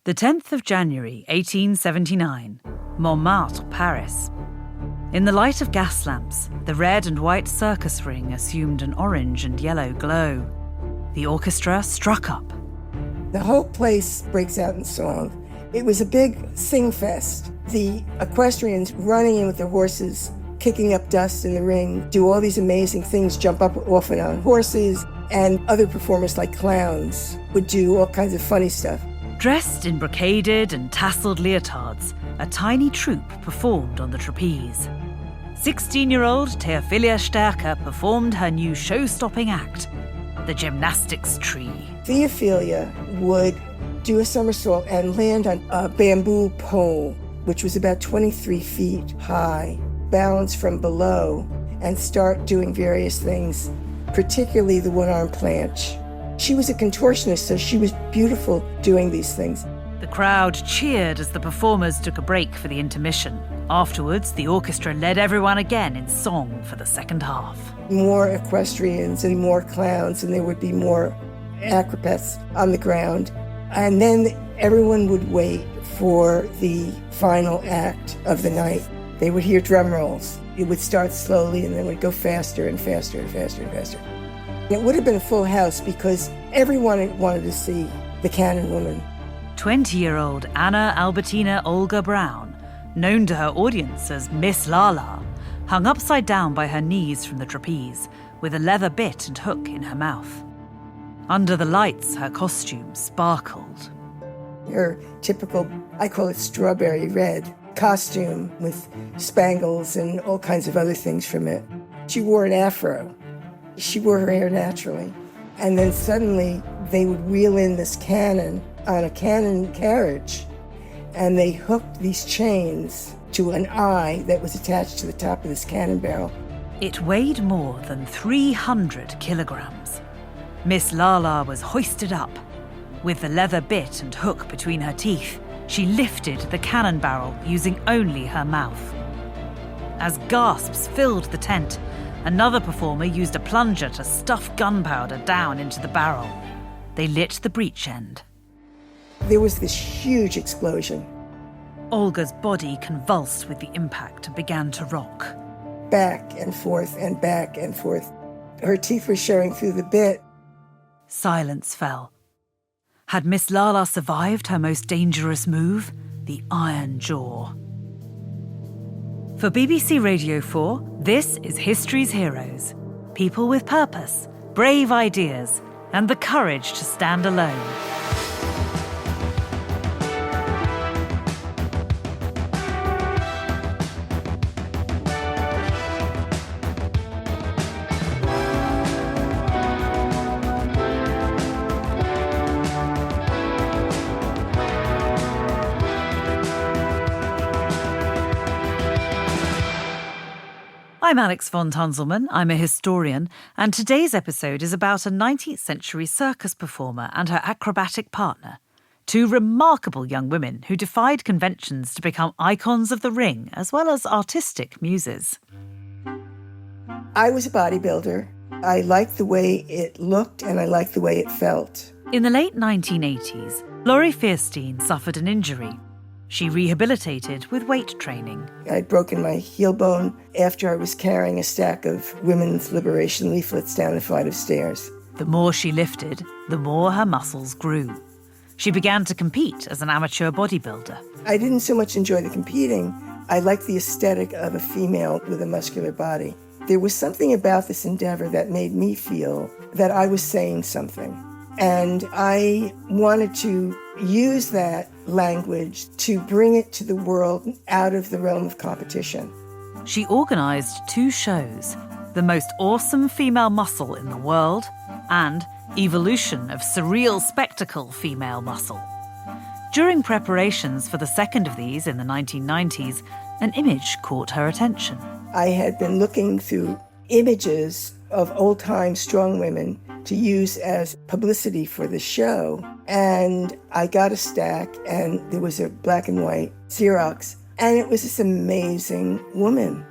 The 10th of January, 1879, Montmartre, Paris. In the light of gas lamps, the red and white circus ring assumed an orange and yellow glow. The orchestra struck up. The whole place breaks out in song. It was a big sing fest. The equestrians running in with their horses, kicking up dust in the ring, do all these amazing things, jump up often on horses, and other performers like clowns would do all kinds of funny stuff. Dressed in brocaded and tasseled leotards, a tiny troupe performed on the trapeze. 16-year-old Theophilia Sterker performed her new show-stopping act, the gymnastics tree. Theophilia would do a somersault and land on a bamboo pole, which was about 23 feet high, balance from below, and start doing various things, particularly the one-arm planche. She was a contortionist, so she was beautiful doing these things. The crowd cheered as the performers took a break for the intermission. Afterwards, the orchestra led everyone again in song for the second half. More equestrians and more clowns, and there would be more acrobats on the ground. And then everyone would wait for the final act of the night. They would hear drum rolls. It would start slowly and then would go faster and faster and faster and faster. It would have been a full house because everyone wanted to see the Cannon Woman. 20-year-old Anna Albertina Olga Brown, known to her audience as Miss Lala, hung upside down by her knees from the trapeze, with a leather bit and hook in her mouth. Under the lights, her costume sparkled. Her typical, I call it strawberry red, costume with spangles and all kinds of other things from it. She wore an afro. She wore her hair naturally. And then suddenly they would wheel in this cannon on a cannon carriage, and they hooked these chains to an eye that was attached to the top of this cannon barrel. It weighed more than 300 kilograms. Miss Lala was hoisted up. With the leather bit and hook between her teeth, she lifted the cannon barrel using only her mouth. As gasps filled the tent, another performer used a plunger to stuff gunpowder down into the barrel. They lit the breech end. There was this huge explosion. Olga's body convulsed with the impact and began to rock. Back and forth and back and forth. Her teeth were showing through the bit. Silence fell. Had Miss Lala survived her most dangerous move, the iron jaw? For BBC Radio 4, this is History's Heroes. People with purpose, brave ideas, and the courage to stand alone. I'm Alex von Tunzelmann, I'm a historian, and today's episode is about a 19th century circus performer and her acrobatic partner, two remarkable young women who defied conventions to become icons of the ring as well as artistic muses. I was a bodybuilder. I liked the way it looked and I liked the way it felt. In the late 1980s, Laurie Fierstein suffered an injury. She rehabilitated with weight training. I'd broken my heel bone after I was carrying a stack of women's liberation leaflets down a flight of stairs. The more she lifted, the more her muscles grew. She began to compete as an amateur bodybuilder. I didn't so much enjoy the competing. I liked the aesthetic of a female with a muscular body. There was something about this endeavor that made me feel that I was saying something. And I wanted to use that language to bring it to the world out of the realm of competition. She organised two shows, The Most Awesome Female Muscle in the World and Evolution of Surreal Spectacle Female Muscle. During preparations for the second of these in the 1990s, an image caught her attention. I had been looking through images of old-time strong women to use as publicity for the show. And I got a stack, and there was a black and white Xerox, and it was this amazing woman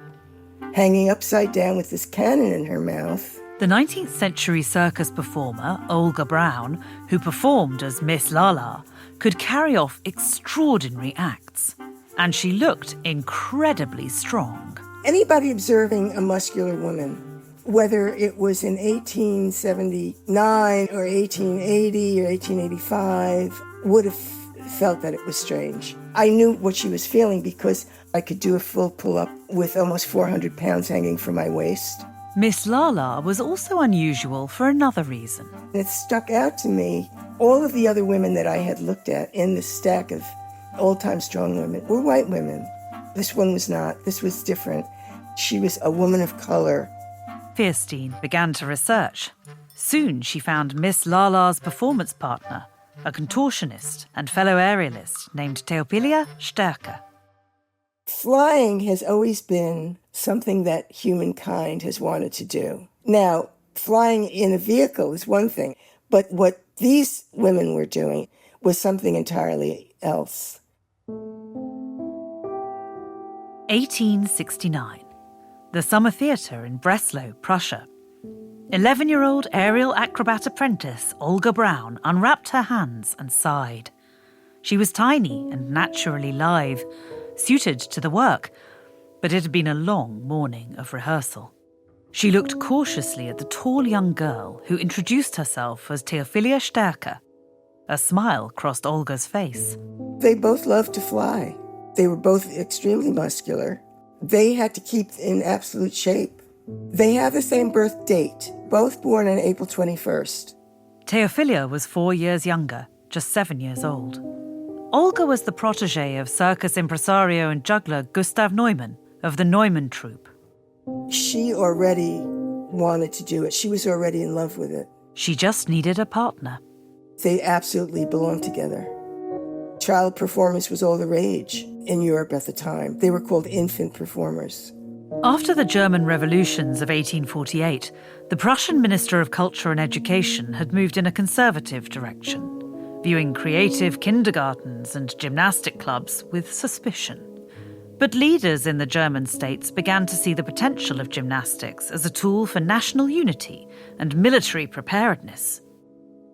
hanging upside down with this cannon in her mouth. The 19th century circus performer, Olga Brown, who performed as Miss Lala, could carry off extraordinary acts, and she looked incredibly strong. Anybody observing a muscular woman, whether it was in 1879 or 1880 or 1885, would have felt that it was strange. I knew what she was feeling because I could do a full pull-up with almost 400 pounds hanging from my waist. Miss Lala was also unusual for another reason. It stuck out to me. All of the other women that I had looked at in the stack of old-time strong women were white women. This one was not. This was different. She was a woman of color. Fierstein began to research. Soon she found Miss Lala's performance partner, a contortionist and fellow aerialist named Theopilia Stärke. Flying has always been something that humankind has wanted to do. Now, flying in a vehicle is one thing, but what these women were doing was something entirely else. 1869. The Summer Theatre in Breslau, Prussia. 11-year-old aerial acrobat apprentice Olga Braun unwrapped her hands and sighed. She was tiny and naturally lithe, suited to the work, but it had been a long morning of rehearsal. She looked cautiously at the tall young girl who introduced herself as Theopilia Stärke. A smile crossed Olga's face. They both loved to fly. They were both extremely muscular. They had to keep in absolute shape. They have the same birth date, both born on April 21st. Theopilia was 4 years younger, just 7 years old. Olga was the protégée of circus impresario and juggler Gustav Neumann of the Neumann troupe. She already wanted to do it. She was already in love with it. She just needed a partner. They absolutely belonged together. Child performance was all the rage in Europe at the time. They were called infant performers. After the German revolutions of 1848, the Prussian Minister of Culture and Education had moved in a conservative direction, viewing creative kindergartens and gymnastic clubs with suspicion. But leaders in the German states began to see the potential of gymnastics as a tool for national unity and military preparedness.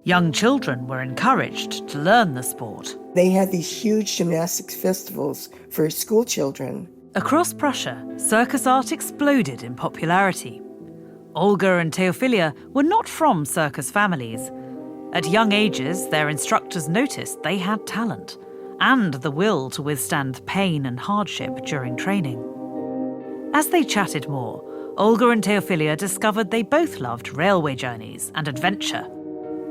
Young children were encouraged to learn the sport. They had these huge gymnastics festivals for school children. Across Prussia, circus art exploded in popularity. Olga and Theopilia were not from circus families. At young ages, their instructors noticed they had talent and the will to withstand pain and hardship during training. As they chatted more, Olga and Theopilia discovered they both loved railway journeys and adventure.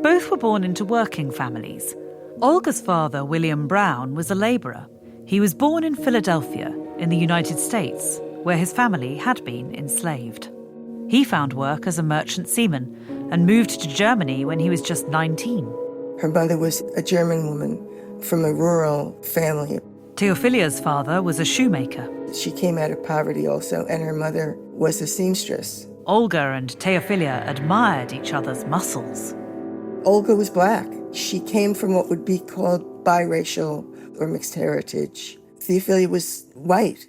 Both were born into working families. Olga's father, William Brown, was a labourer. He was born in Philadelphia, in the United States, where his family had been enslaved. He found work as a merchant seaman and moved to Germany when he was just 19. Her mother was a German woman from a rural family. Theophilia's father was a shoemaker. She came out of poverty also, and her mother was a seamstress. Olga and Theopilia admired each other's muscles. Olga was black. She came from what would be called biracial or mixed heritage. Theopilia was white.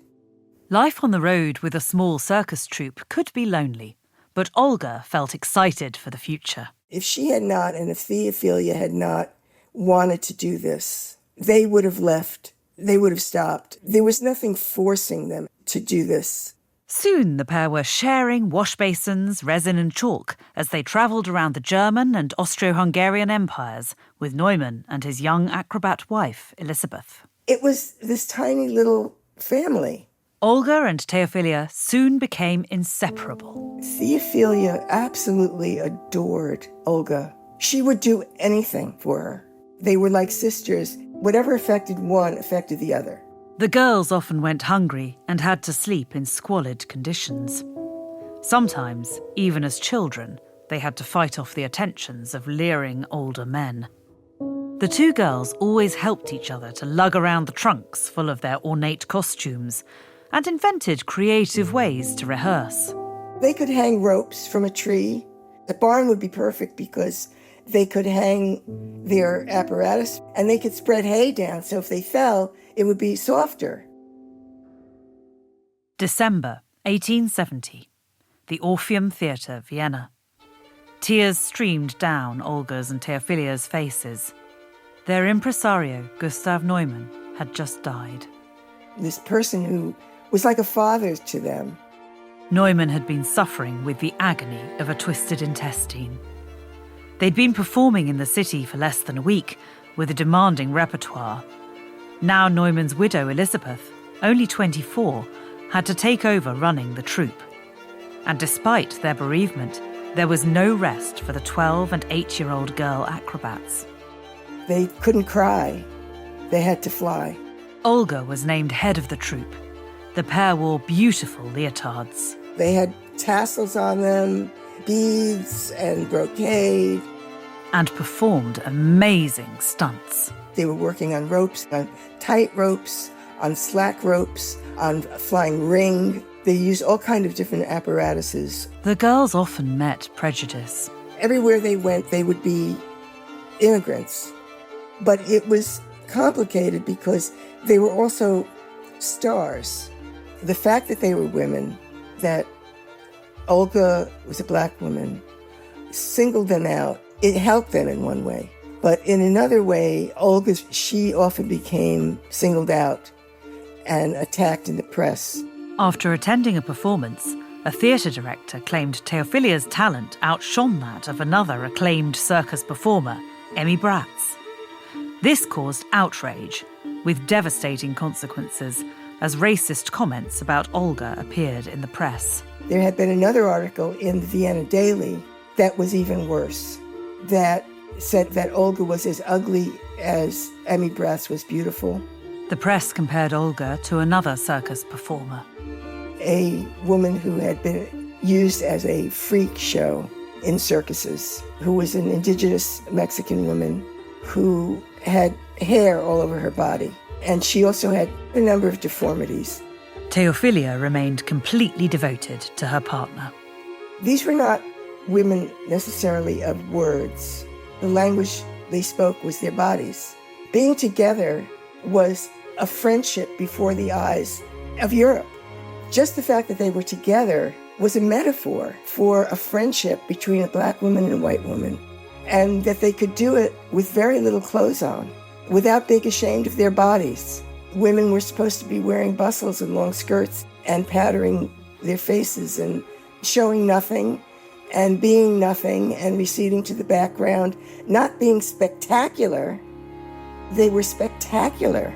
Life on the road with a small circus troupe could be lonely, but Olga felt excited for the future. If she had not, and if Theopilia had not wanted to do this, they would have left. They would have stopped. There was nothing forcing them to do this. Soon the pair were sharing wash basins, resin and chalk as they travelled around the German and Austro-Hungarian empires with Neumann and his young acrobat wife, Elizabeth. It was this tiny little family. Olga and Theopilia soon became inseparable. Theopilia absolutely adored Olga. She would do anything for her. They were like sisters. Whatever affected one affected the other. The girls often went hungry and had to sleep in squalid conditions. Sometimes, even as children, they had to fight off the attentions of leering older men. The two girls always helped each other to lug around the trunks full of their ornate costumes and invented creative ways to rehearse. They could hang ropes from a tree. The barn would be perfect because they could hang their apparatus and they could spread hay down, so if they fell, it would be softer. December 1870. The Orpheum Theatre, Vienna. Tears streamed down Olga's and Theophilia's faces. Their impresario, Gustav Neumann, had just died. This person who was like a father to them. Neumann had been suffering with the agony of a twisted intestine. They'd been performing in the city for less than a week, with a demanding repertoire. Now Neumann's widow, Elizabeth, only 24, had to take over running the troupe. And despite their bereavement, there was no rest for the 12- and 8-year-old girl acrobats. They couldn't cry. They had to fly. Olga was named head of the troupe. The pair wore beautiful leotards. They had tassels on them, beads and brocade. And performed amazing stunts. They were working on ropes, on tight ropes, on slack ropes, on a flying ring. They used all kinds of different apparatuses. The girls often met prejudice. Everywhere they went, they would be immigrants. But it was complicated because they were also stars. The fact that they were women, that Olga was a black woman, singled them out. It helped them in one way. But in another way, she often became singled out and attacked in the press. After attending a performance, a theatre director claimed Theophilia's talent outshone that of another acclaimed circus performer, Emmy Bratz. This caused outrage, with devastating consequences, as racist comments about Olga appeared in the press. There had been another article in the Vienna Daily that was even worse, that said that Olga was as ugly as Emmy Bratz was beautiful. The press compared Olga to another circus performer. A woman who had been used as a freak show in circuses, who was an indigenous Mexican woman who had hair all over her body. And she also had a number of deformities. Theophilia remained completely devoted to her partner. These were not women necessarily of words. The language they spoke was their bodies. Being together was a friendship before the eyes of Europe. Just the fact that they were together was a metaphor for a friendship between a black woman and a white woman, and that they could do it with very little clothes on, without being ashamed of their bodies. Women were supposed to be wearing bustles and long skirts and powdering their faces and showing nothing and being nothing and receding to the background, not being spectacular. They were spectacular.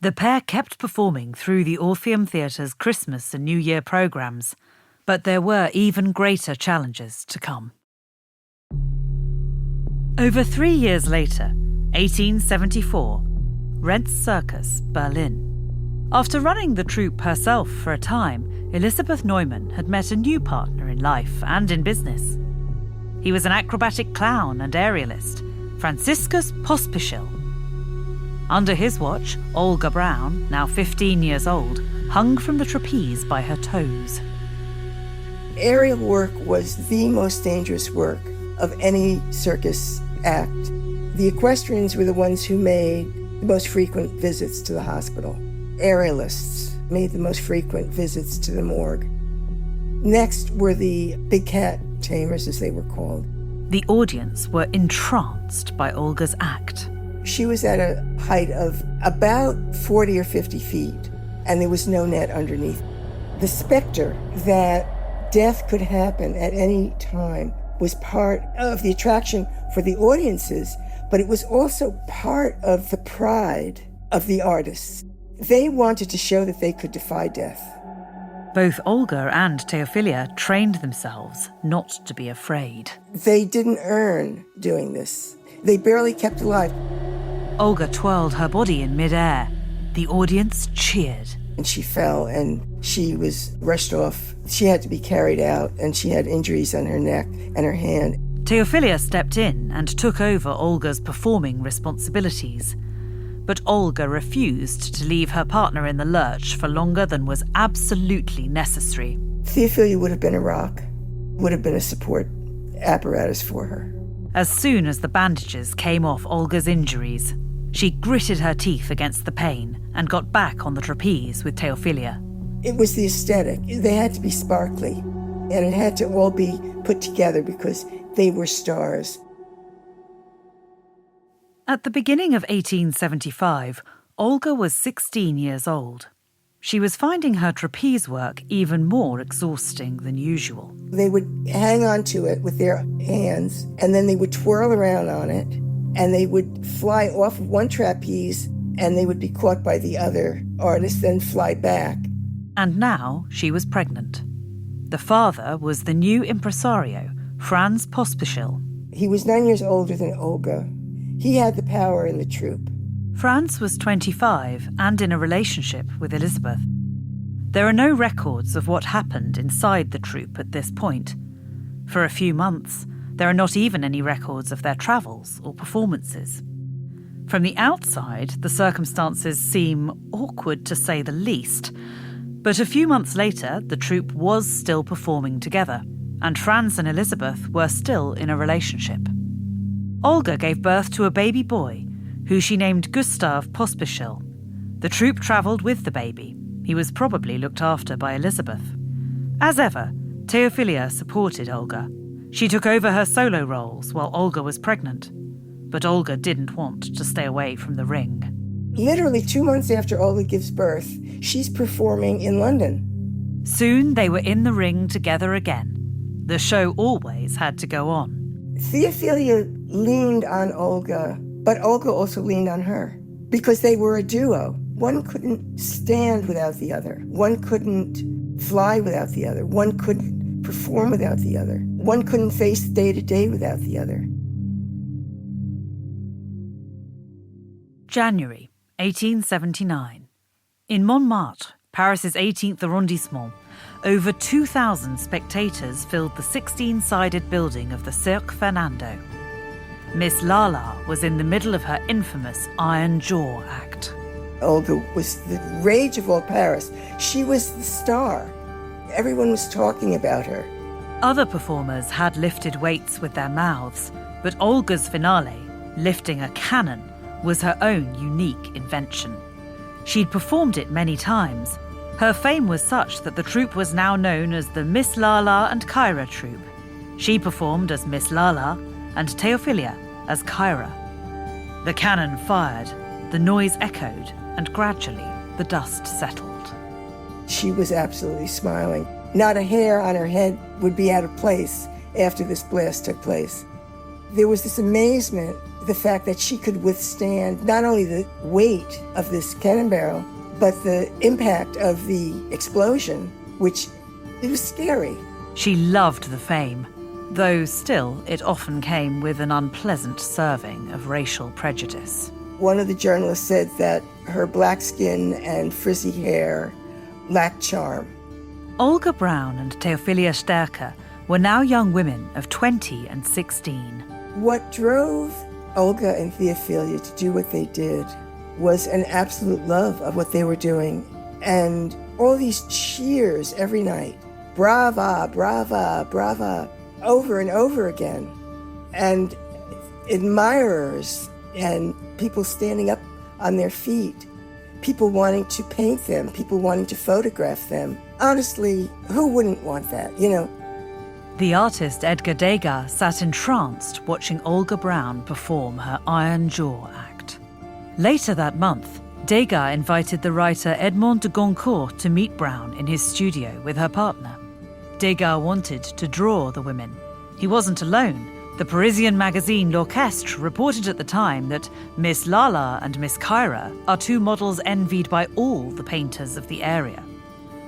The pair kept performing through the Orpheum Theatre's Christmas and New Year programs, but there were even greater challenges to come. Over 3 years later, 1874, Rent's Circus, Berlin. After running the troupe herself for a time, Elizabeth Neumann had met a new partner in life and in business. He was an acrobatic clown and aerialist, Franziskus Pospischil. Under his watch, Olga Brown, now 15 years old, hung from the trapeze by her toes. Aerial work was the most dangerous work of any circus act. The equestrians were the ones who made the most frequent visits to the hospital. Aerialists made the most frequent visits to the morgue. Next were the big cat tamers, as they were called. The audience were entranced by Olga's act. She was at a height of about 40 or 50 feet, and there was no net underneath. The specter that death could happen at any time was part of the attraction for the audiences, but it was also part of the pride of the artists. They wanted to show that they could defy death. Both Olga and Theophilia trained themselves not to be afraid. They didn't earn doing this. They barely kept alive. Olga twirled her body in midair. The audience cheered. And she fell and she was rushed off. She had to be carried out and she had injuries on her neck and her hand. Theophilia stepped in and took over Olga's performing responsibilities. But Olga refused to leave her partner in the lurch for longer than was absolutely necessary. Theophilia would have been a rock, would have been a support apparatus for her. As soon as the bandages came off Olga's injuries, she gritted her teeth against the pain and got back on the trapeze with Theophilia. It was the aesthetic. They had to be sparkly, and it had to all be put together because they were stars. At the beginning of 1875, Olga was 16 years old. She was finding her trapeze work even more exhausting than usual. They would hang on to it with their hands, and then they would twirl around on it, and they would fly off of one trapeze, and they would be caught by the other artist, then fly back. And now she was pregnant. The father was the new impresario, Franz Pospischil. He was 9 years older than Olga. He had the power in the troupe. Franz was 25 and in a relationship with Elizabeth. There are no records of what happened inside the troupe at this point. For a few months, there are not even any records of their travels or performances. From the outside, the circumstances seem awkward to say the least, but a few months later, the troupe was still performing together, and Franz and Elizabeth were still in a relationship. Olga gave birth to a baby boy, who she named Gustav Pospischil. The troupe travelled with the baby. He was probably looked after by Elizabeth. As ever, Theophilia supported Olga. She took over her solo roles while Olga was pregnant. But Olga didn't want to stay away from the ring. Literally 2 months after Olga gives birth, she's performing in London. Soon they were in the ring together again. The show always had to go on. Theophilia leaned on Olga, but Olga also leaned on her, because they were a duo. One couldn't stand without the other. One couldn't fly without the other. One couldn't perform without the other. One couldn't face day-to-day without the other. January 1879. In Montmartre, Paris's 18th arrondissement, over 2,000 spectators filled the 16-sided building of the Cirque Fernando. Miss Lala was in the middle of her infamous Iron Jaw act. Olga was the rage of all Paris. She was the star. Everyone was talking about her. Other performers had lifted weights with their mouths, but Olga's finale, lifting a cannon, was her own unique invention. She'd performed it many times. Her fame was such that the troupe was now known as the Miss Lala and Kaira troupe. She performed as Miss Lala and Theophilia as Kaira. The cannon fired, the noise echoed, and gradually the dust settled. She was absolutely smiling. Not a hair on her head would be out of place after this blast took place. There was this amazement, the fact that she could withstand not only the weight of this cannon barrel, but the impact of the explosion, which it was scary. She loved the fame, though still it often came with an unpleasant serving of racial prejudice. One of the journalists said that her black skin and frizzy hair lacked charm. Olga Brown and Theophilia Sterker were now young women of 20 and 16. What drove Olga and Theophilia to do what they did was an absolute love of what they were doing. And all these cheers every night, brava, brava, brava, over and over again. And admirers and people standing up on their feet, people wanting to paint them, people wanting to photograph them. Honestly, who wouldn't want that, you know? The artist Edgar Degas sat entranced watching Olga Brown perform her Iron Jaw act. Later that month, Degas invited the writer Edmond de Goncourt to meet Brown in his studio with her partner. Degas wanted to draw the women. He wasn't alone. The Parisian magazine L'Orchestre reported at the time that Miss Lala and Miss Kaira are two models envied by all the painters of the area.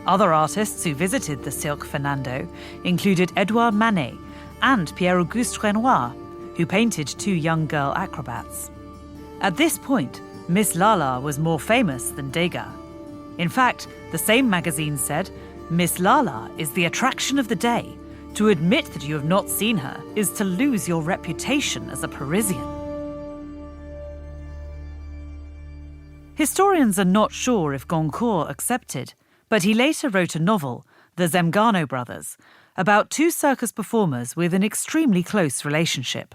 Other artists who visited the Cirque Fernando included Edouard Manet and Pierre-Auguste Renoir, who painted two young girl acrobats. At this point, Miss Lala was more famous than Degas. In fact, the same magazine said, "Miss Lala is the attraction of the day. To admit that you have not seen her is to lose your reputation as a Parisian." Historians are not sure if Goncourt accepted, but he later wrote a novel, The Zemgano Brothers, about two circus performers with an extremely close relationship.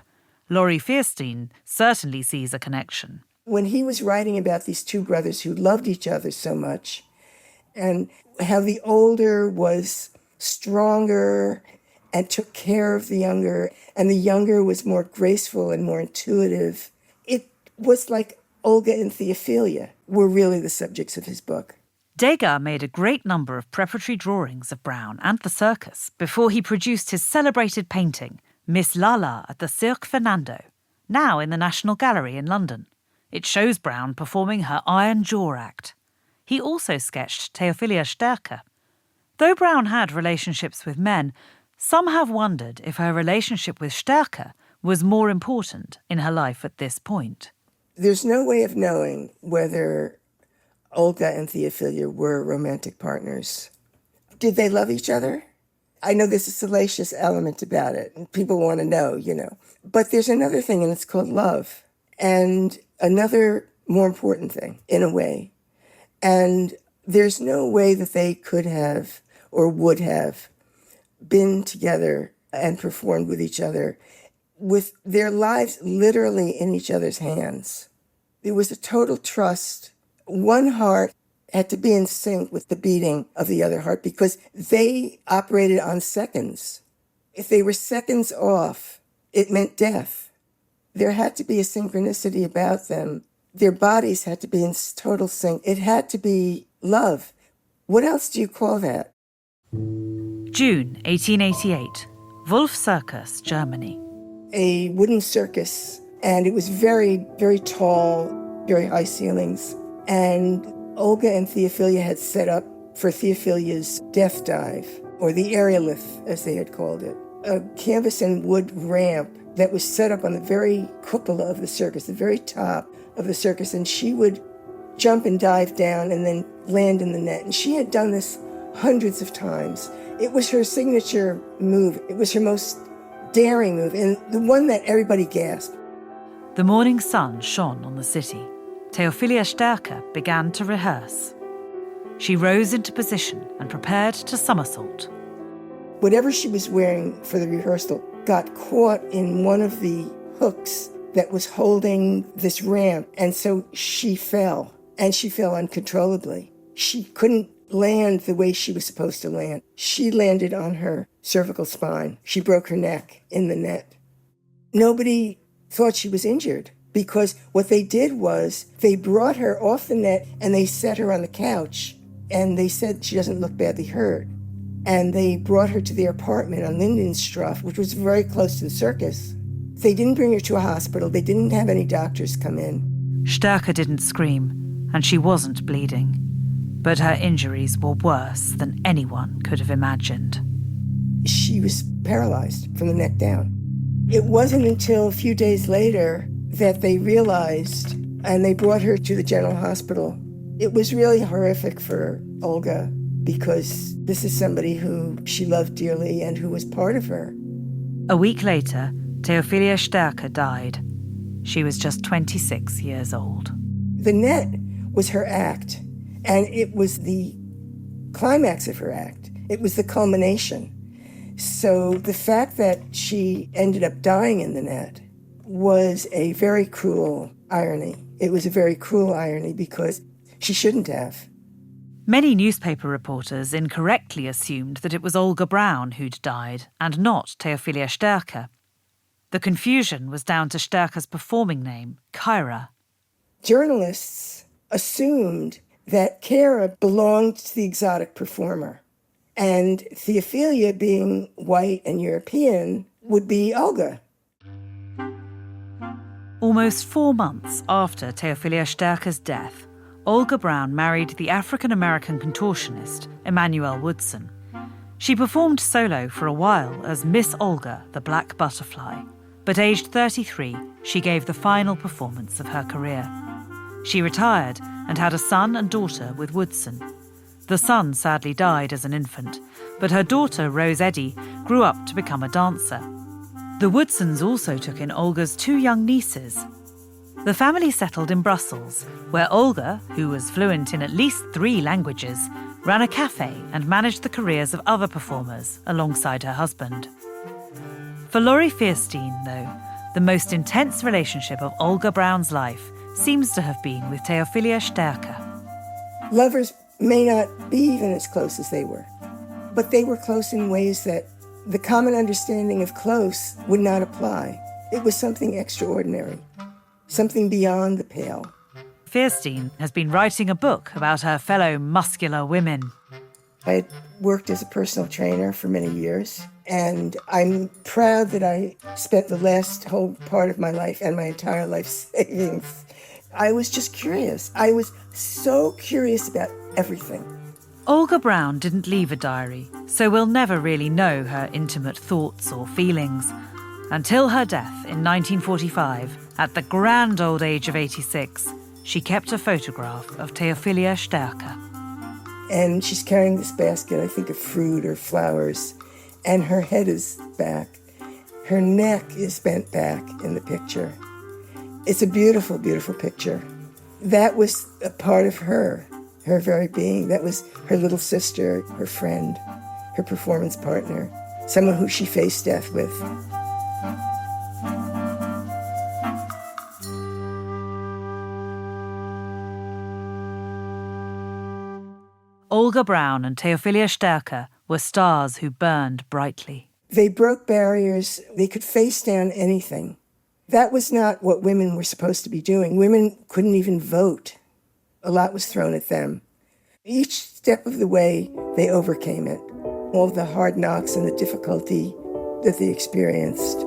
Laurie Fierstein certainly sees a connection. When he was writing about these two brothers who loved each other so much, and how the older was stronger and took care of the younger, and the younger was more graceful and more intuitive, it was like Olga and Theophilia were really the subjects of his book. Degas made a great number of preparatory drawings of Brown and the circus before he produced his celebrated painting, Miss Lala at the Cirque Fernando, now in the National Gallery in London. It shows Brown performing her iron jaw act. He also sketched Theophilia Sterker. Though Brown had relationships with men, some have wondered if her relationship with Sterker was more important in her life at this point. There's no way of knowing whether Olga and Theophilia were romantic partners. Did they love each other? I know there's a salacious element about it, and people want to know, But there's another thing, and it's called love. And another more important thing, in a way. And there's no way that they could have or would have been together and performed with each other with their lives literally in each other's hands. There was a total trust. One heart had to be in sync with the beating of the other heart because they operated on seconds. If they were seconds off, it meant death. There had to be a synchronicity about them. Their bodies had to be in total sync. It had to be love. What else do you call that? June 1888, Wolf Circus, Germany. A wooden circus, and it was very, very tall, very high ceilings. And Olga and Theophilia had set up for Theophilia's death dive, or the aerolith, as they had called it, a canvas and wood ramp that was set up on the very cupola of the circus, the very top of the circus, and she would jump and dive down and then land in the net. And she had done this hundreds of times. It was her signature move. It was her most daring move, and the one that everybody gasped. The morning sun shone on the city. Theophilia Sterker began to rehearse. She rose into position and prepared to somersault. Whatever she was wearing for the rehearsal got caught in one of the hooks that was holding this ramp, and so she fell, and she fell uncontrollably. She couldn't land the way she was supposed to land. She landed on her cervical spine. She broke her neck in the net. Nobody thought she was injured because what they did was they brought her off the net and they set her on the couch, and they said she doesn't look badly hurt. And they brought her to their apartment on Lindenstrasse, which was very close to the circus. They didn't bring her to a hospital. They didn't have any doctors come in. Sterker didn't scream, and she wasn't bleeding. But her injuries were worse than anyone could have imagined. She was paralyzed from the neck down. It wasn't until a few days later that they realized, and they brought her to the general hospital. It was really horrific for Olga because this is somebody who she loved dearly and who was part of her. A week later, Theophilia Sterker died. She was just 26 years old. The net was her act, and it was the climax of her act. It was the culmination. So the fact that she ended up dying in the net was a very cruel irony. It was a very cruel irony because she shouldn't have. Many newspaper reporters incorrectly assumed that it was Olga Brown who'd died and not Theophilia Sterker. The confusion was down to Sterker's performing name, Kaira. Journalists assumed that Kaira belonged to the exotic performer, and Theophilia, being white and European, would be Olga. Almost 4 months after Theophilia Sterker's death, Olga Brown married the African-American contortionist, Emmanuel Woodson. She performed solo for a while as Miss Olga, the Black Butterfly, but aged 33, she gave the final performance of her career. She retired and had a son and daughter with Woodson. The son sadly died as an infant, but her daughter, Rose Eddy, grew up to become a dancer. The Woodsons also took in Olga's 2 young nieces. The family settled in Brussels, where Olga, who was fluent in at least 3 languages, ran a cafe and managed the careers of other performers alongside her husband. For Laurie Fierstein, though, the most intense relationship of Olga Brown's life seems to have been with Theophilia Sterker. Lovers may not be even as close as they were, but they were close in ways that the common understanding of close would not apply. It was something extraordinary. something beyond the pale. Fierstein has been writing a book about her fellow muscular women. I had worked as a personal trainer for many years, and I'm proud that I spent the last whole part of my life and my entire life savings. I was just curious. I was so curious about everything. Olga Brown didn't leave a diary, so we'll never really know her intimate thoughts or feelings. Until her death in 1945, at the grand old age of 86, she kept a photograph of Theophilia Sterker. And she's carrying this basket, I think, of fruit or flowers, and her head is back. Her neck is bent back in the picture. It's a beautiful, beautiful picture. That was a part of her very being. That was her little sister, her friend, her performance partner, someone who she faced death with. Olga Brown and Theophilia Sterker were stars who burned brightly. They broke barriers. They could face down anything. That was not what women were supposed to be doing. Women couldn't even vote. A lot was thrown at them. Each step of the way, they overcame it. All the hard knocks and the difficulty that they experienced.